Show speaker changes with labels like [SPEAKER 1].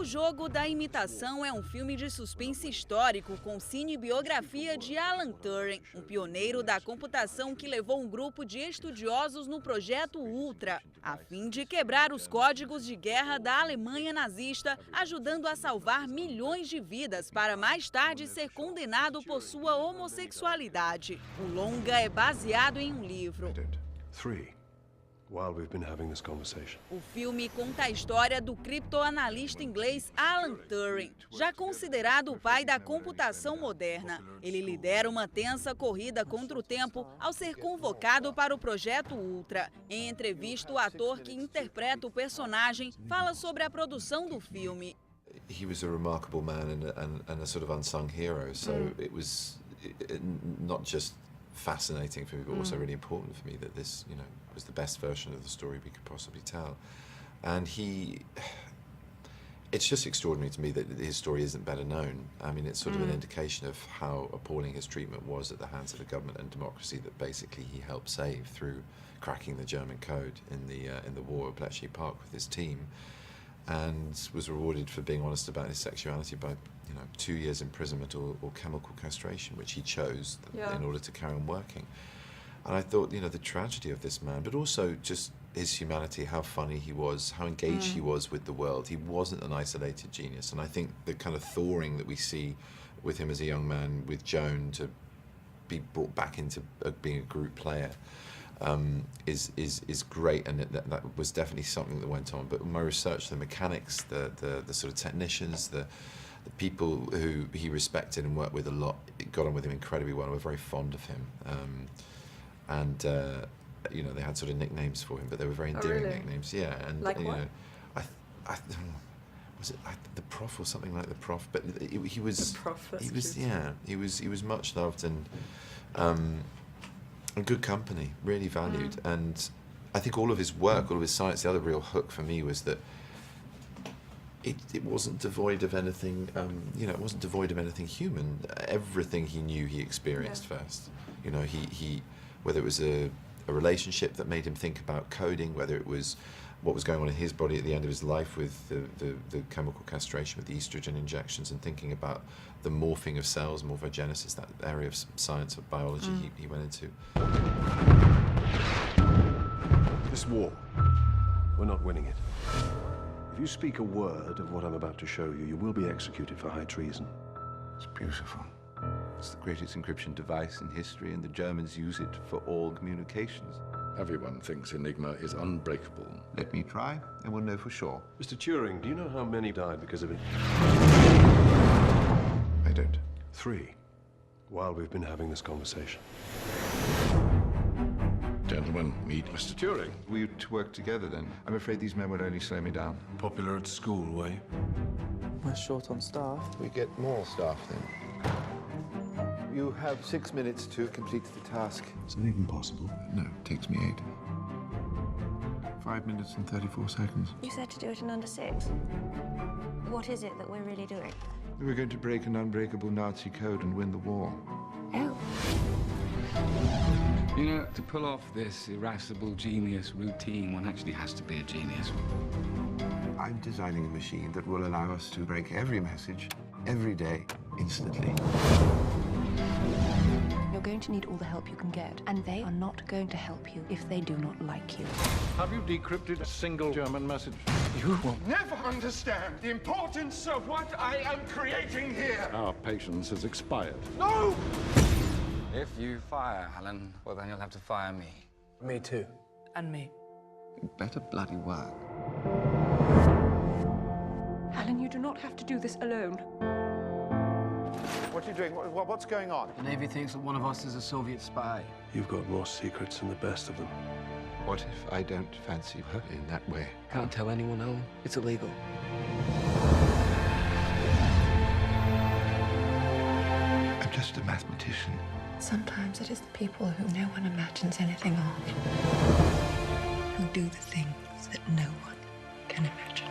[SPEAKER 1] O Jogo da Imitação é um filme de suspense histórico com cinebiografia de Alan Turing, um pioneiro da computação que levou um grupo de estudiosos no projeto Ultra, a fim de quebrar os códigos de guerra da Alemanha nazista, ajudando a salvar milhões de vidas para mais tarde ser condenado por sua homossexualidade. O longa é baseado em um livro. O filme conta a história do criptoanalista inglês Alan Turing, já considerado o pai da computação moderna. Ele lidera uma tensa corrida contra o tempo ao ser convocado para o projeto Ultra. Em entrevista, o ator que interpreta o personagem fala sobre a produção do filme.
[SPEAKER 2] He was a remarkable man and a sort of unsung hero, so it was not just fascinating for me, but also really important for me that this, was the best version of the story we could possibly tell. And it's just extraordinary to me that his story isn't better known. I mean, it's sort of an indication of how appalling his treatment was at the hands of the government and democracy that basically he helped save through cracking the German code in the war at Bletchley Park with his team, and was rewarded for being honest about his sexuality by 2 years imprisonment or chemical castration, which he chose in order to carry on working. And I thought, the tragedy of this man, but also just his humanity, how funny he was, how engaged he was with the world. He wasn't an isolated genius. And I think the kind of thawing that we see with him as a young man, with Joan, to be brought back into being a group player, is great, and that was definitely something that went on. But in my research, the mechanics, the sort of technicians, the people who he respected and worked with a lot, got on with him incredibly well. We're very fond of him, and they had sort of nicknames for him, but they were very endearing nicknames. Yeah, and
[SPEAKER 3] like what?
[SPEAKER 2] I was it the Prof or something like the Prof? But he was.
[SPEAKER 3] The Prof.
[SPEAKER 2] He was much loved and good company, really valued. And I think all of his work, all of his science, the other real hook for me was that it wasn't devoid of anything, it wasn't devoid of anything human. Everything he knew, he experienced first. He whether it was a relationship that made him think about coding, whether it was what was going on in his body at the end of his life with the chemical castration, with the estrogen injections, and thinking about the morphing of cells, morphogenesis, that area of science, of biology he went into.
[SPEAKER 4] This war, we're not winning it. If you speak a word of what I'm about to show you, you will be executed for high treason.
[SPEAKER 5] It's beautiful. It's the greatest encryption device in history, and the Germans use it for all communications.
[SPEAKER 6] Everyone thinks Enigma is unbreakable.
[SPEAKER 5] Let me try, and we'll know for sure.
[SPEAKER 4] Mr. Turing, do you know how many died because of it?
[SPEAKER 5] I don't.
[SPEAKER 4] 3, while we've been having this conversation.
[SPEAKER 6] Gentlemen, meet Mr. Turing.
[SPEAKER 5] We used to work together then. I'm afraid these men would only slow me down.
[SPEAKER 4] Popular at school, were you?
[SPEAKER 7] We're short on staff.
[SPEAKER 5] We get more staff then. You have 6 minutes to complete the task.
[SPEAKER 4] Is it even possible?
[SPEAKER 5] No, it takes me 8. 5 minutes and 34 seconds.
[SPEAKER 8] You said to do it in under 6. What is it that we're really doing?
[SPEAKER 5] We're going to break an unbreakable Nazi code and win the war.
[SPEAKER 8] Oh.
[SPEAKER 9] To pull off this irascible genius routine, one actually has to be a genius.
[SPEAKER 5] I'm designing a machine that will allow us to break every message, every day, instantly.
[SPEAKER 8] You're going to need all the help you can get, and they are not going to help you if they do not like you.
[SPEAKER 6] Have you decrypted a single German message?
[SPEAKER 9] You will
[SPEAKER 10] never understand the importance of what I am creating here.
[SPEAKER 6] Our patience has expired.
[SPEAKER 10] No!
[SPEAKER 9] If you fire Alan, well, then you'll have to fire me.
[SPEAKER 7] Me too. And me.
[SPEAKER 5] You better bloody work.
[SPEAKER 8] Alan, you do not have to do this alone.
[SPEAKER 10] What are you doing? What's going on?
[SPEAKER 7] The Navy thinks that one of us is a Soviet spy.
[SPEAKER 4] You've got more secrets than the best of them.
[SPEAKER 5] What if I don't fancy her in that way?
[SPEAKER 7] Can't tell anyone, Alan. It's illegal.
[SPEAKER 5] I'm just a mathematician.
[SPEAKER 8] Sometimes it is the people who no one imagines anything of who do the things that no one can imagine.